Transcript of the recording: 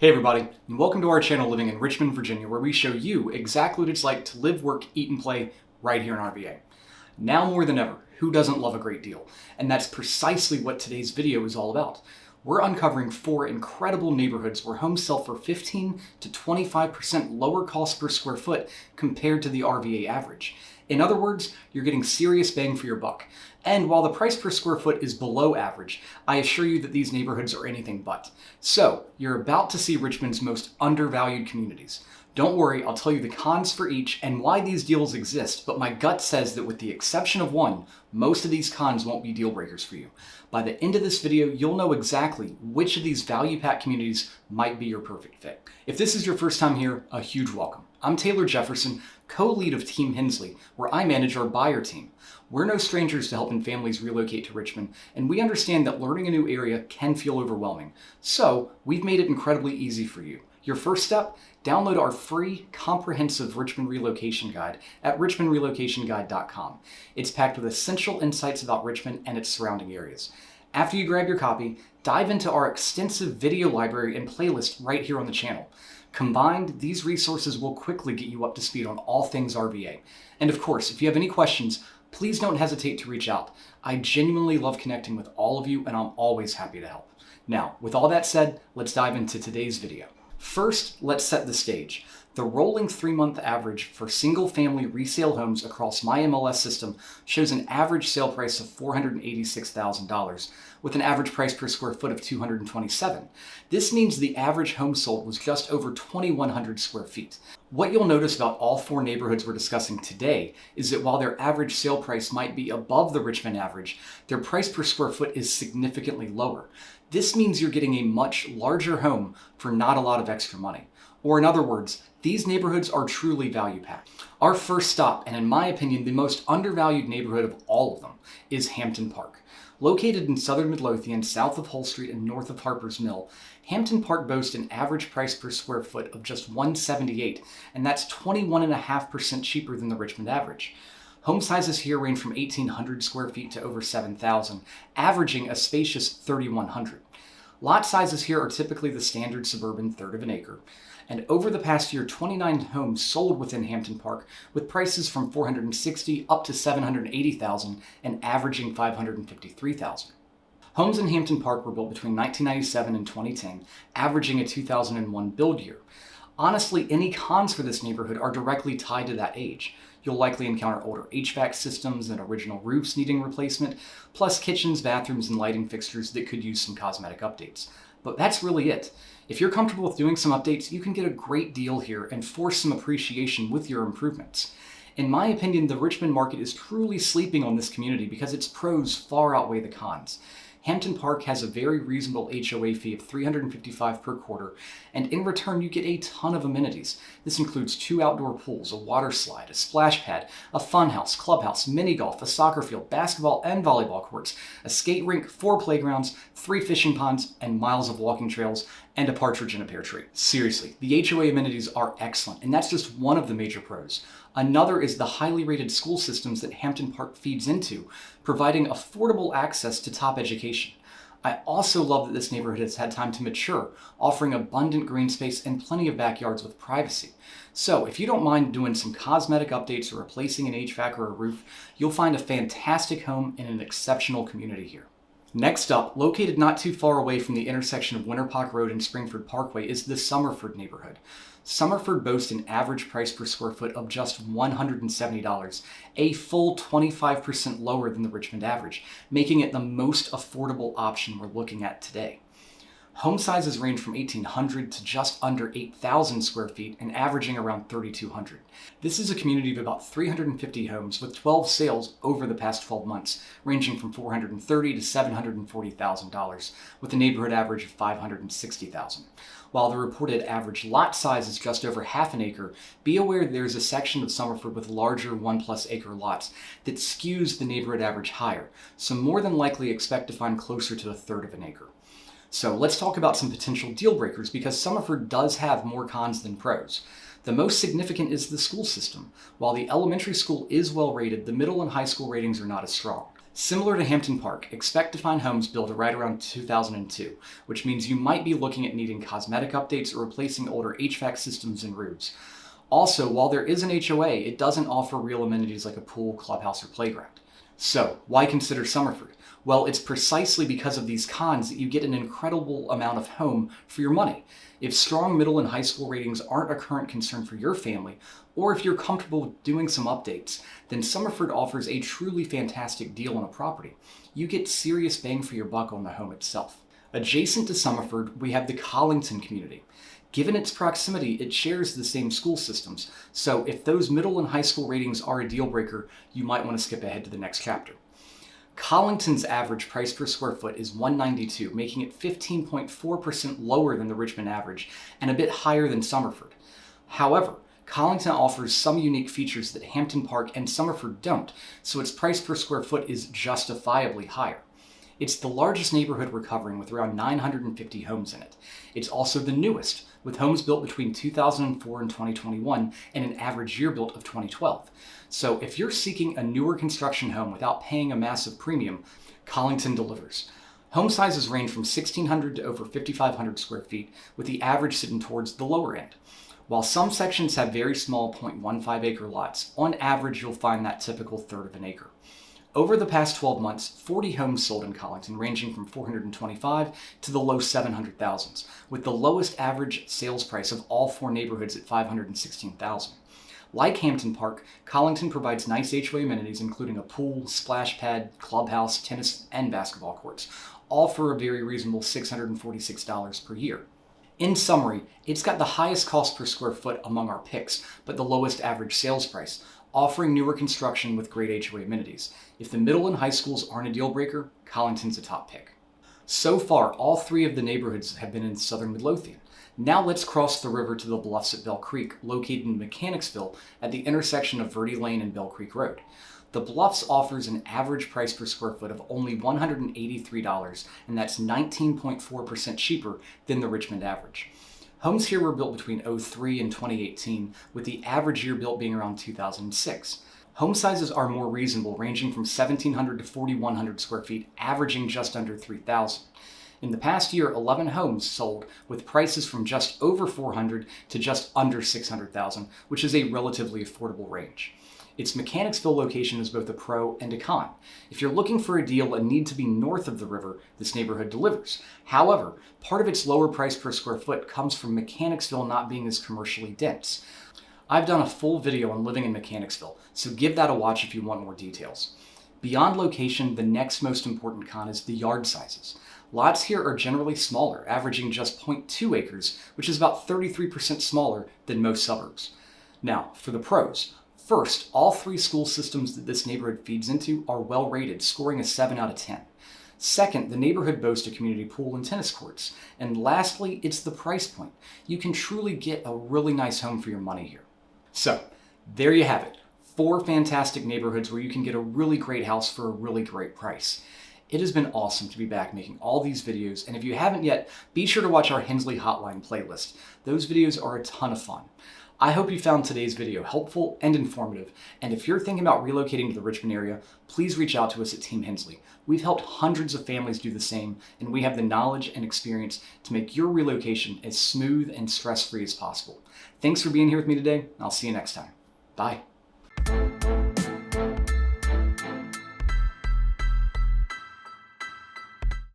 Hey everybody, and welcome to our channel living in Richmond, Virginia, where we show you exactly what it's like to live, work, eat, and play right here in RVA. Now more than ever, who doesn't love a great deal? And that's precisely what today's video is all about. We're uncovering 4 incredible neighborhoods where homes sell for 15 to 25% lower cost per square foot compared to the RVA average. In other words, you're getting serious bang for your buck. And while the price per square foot is below average, I assure you that these neighborhoods are anything but. So, you're about to see Richmond's most undervalued communities. Don't worry, I'll tell you the cons for each and why these deals exist, but my gut says that with the exception of one, most of these cons won't be deal breakers for you. By the end of this video, you'll know exactly which of these value-packed communities might be your perfect fit. If this is your first time here, a huge welcome. I'm Taylor Jefferson, co-lead of Team Hensley, where I manage our buyer team. We're no strangers to helping families relocate to Richmond, and we understand that learning a new area can feel overwhelming. So, we've made it incredibly easy for you. Your first step? Download our free, comprehensive Richmond Relocation Guide at richmondrelocationguide.com. It's packed with essential insights about Richmond and its surrounding areas. After you grab your copy, dive into our extensive video library and playlist right here on the channel. Combined, these resources will quickly get you up to speed on all things RVA. And of course, if you have any questions, please don't hesitate to reach out. I genuinely love connecting with all of you, and I'm always happy to help. Now, with all that said, let's dive into today's video. First, let's set the stage. The rolling 3-month average for single-family resale homes across my MLS system shows an average sale price of $486,000, with an average price per square foot of $227. This means the average home sold was just over 2,100 square feet. What you'll notice about all 4 neighborhoods we're discussing today is that while their average sale price might be above the Richmond average, their price per square foot is significantly lower. This means you're getting a much larger home for not a lot of extra money. Or in other words, these neighborhoods are truly value-packed. Our first stop, and in my opinion the most undervalued neighborhood of all of them, is Hampton Park. Located in southern Midlothian, south of Hull Street and north of Harper's Mill, Hampton Park boasts an average price per square foot of just $178, and that's 21.5% cheaper than the Richmond average. Home sizes here range from 1,800 square feet to over 7,000, averaging a spacious 3,100. Lot sizes here are typically the standard suburban third of an acre. And over the past year, 29 homes sold within Hampton Park with prices from $460,000 up to $780,000 and averaging $553,000. Homes in Hampton Park were built between 1997 and 2010, averaging a 2001 build year. Honestly, any cons for this neighborhood are directly tied to that age. You'll likely encounter older HVAC systems and original roofs needing replacement, plus kitchens, bathrooms, and lighting fixtures that could use some cosmetic updates. But that's really it. If you're comfortable with doing some updates, you can get a great deal here and force some appreciation with your improvements. In my opinion, the Richmond market is truly sleeping on this community because its pros far outweigh the cons. Hampton Park has a very reasonable HOA fee of $355 per quarter, and in return you get a ton of amenities. This includes 2 outdoor pools, a water slide, a splash pad, a funhouse, clubhouse, mini golf, a soccer field, basketball and volleyball courts, a skate rink, 4 playgrounds, 3 fishing ponds, and miles of walking trails, and a partridge in a pear tree. Seriously, the HOA amenities are excellent, and that's just one of the major pros. Another is the highly rated school systems that Hampton Park feeds into, providing affordable access to top education. I also love that this neighborhood has had time to mature, offering abundant green space and plenty of backyards with privacy. So if you don't mind doing some cosmetic updates or replacing an HVAC or a roof, you'll find a fantastic home in an exceptional community here. Next up, located not too far away from the intersection of Winterpock Road and Springford Parkway is the Summerford neighborhood. Summerford boasts an average price per square foot of just $170, a full 25% lower than the Richmond average, making it the most affordable option we're looking at today. Home sizes range from 1,800 to just under 8,000 square feet and averaging around 3,200. This is a community of about 350 homes with 12 sales over the past 12 months, ranging from $430,000 to $740,000, with a neighborhood average of $560,000. While the reported average lot size is just over half an acre, be aware there's a section of Summerford with larger 1+ acre lots that skews the neighborhood average higher, so more than likely expect to find closer to 1/3 of an acre. So let's talk about some potential deal breakers because Summerford does have more cons than pros. The most significant is the school system. While the elementary school is well rated, the middle and high school ratings are not as strong. Similar to Hampton Park, expect to find homes built right around 2002, which means you might be looking at needing cosmetic updates or replacing older HVAC systems and roofs. Also, while there is an HOA, it doesn't offer real amenities like a pool, clubhouse, or playground. So, why consider Summerford? Well, it's precisely because of these cons that you get an incredible amount of home for your money. If strong middle and high school ratings aren't a current concern for your family, or if you're comfortable doing some updates, then Summerford offers a truly fantastic deal on a property. You get serious bang for your buck on the home itself. Adjacent to Summerford, we have the Collington community. Given its proximity, it shares the same school systems, so if those middle and high school ratings are a deal breaker, you might want to skip ahead to the next chapter. Collington's average price per square foot is $192, making it 15.4% lower than the Richmond average and a bit higher than Summerford. However, Collington offers some unique features that Hampton Park and Summerford don't, so its price per square foot is justifiably higher. It's the largest neighborhood we're covering with around 950 homes in it. It's also the newest, with homes built between 2004 and 2021 and an average year built of 2012. So if you're seeking a newer construction home without paying a massive premium, Collington delivers. Home sizes range from 1,600 to over 5,500 square feet, with the average sitting towards the lower end. While some sections have very small 0.15 acre lots, on average you'll find that typical third of an acre. Over the past 12 months, 40 homes sold in Collington, ranging from $425,000 to the low $700,000s, with the lowest average sales price of all four neighborhoods at $516,000. Like Hampton Park, Collington provides nice HOA amenities including a pool, splash pad, clubhouse, tennis, and basketball courts, all for a very reasonable $646 per year. In summary, it's got the highest cost per square foot among our picks, but the lowest average sales price, offering newer construction with great HOA amenities. If the middle and high schools aren't a deal breaker, Collington's a top pick. So far, all three of the neighborhoods have been in southern Midlothian. Now let's cross the river to the bluffs at Bell Creek, located in Mechanicsville at the intersection of Verde Lane and Bell Creek Road. The Bluffs offers an average price per square foot of only $183, and that's 19.4% cheaper than the Richmond average. Homes here were built between 2003 and 2018, with the average year built being around 2006. Home sizes are more reasonable, ranging from 1,700 to 4,100 square feet, averaging just under 3,000. In the past year, 11 homes sold with prices from just over 400 to just under 600,000, which is a relatively affordable range. Its Mechanicsville location is both a pro and a con. If you're looking for a deal and need to be north of the river, this neighborhood delivers. However, part of its lower price per square foot comes from Mechanicsville not being as commercially dense. I've done a full video on living in Mechanicsville, so give that a watch if you want more details. Beyond location, the next most important con is the yard sizes. Lots here are generally smaller, averaging just 0.2 acres, which is about 33% smaller than most suburbs. Now, for the pros. First, all three school systems that this neighborhood feeds into are well rated, scoring a 7 out of 10. Second, the neighborhood boasts a community pool and tennis courts. And lastly, it's the price point. You can truly get a really nice home for your money here. So, there you have it. 4 fantastic neighborhoods where you can get a really great house for a really great price. It has been awesome to be back making all these videos, and if you haven't yet, be sure to watch our Hensley Hotline playlist. Those videos are a ton of fun. I hope you found today's video helpful and informative, and if you're thinking about relocating to the Richmond area, please reach out to us at Team Hensley. We've helped hundreds of families do the same, and we have the knowledge and experience to make your relocation as smooth and stress-free as possible. Thanks for being here with me today, and I'll see you next time. Bye.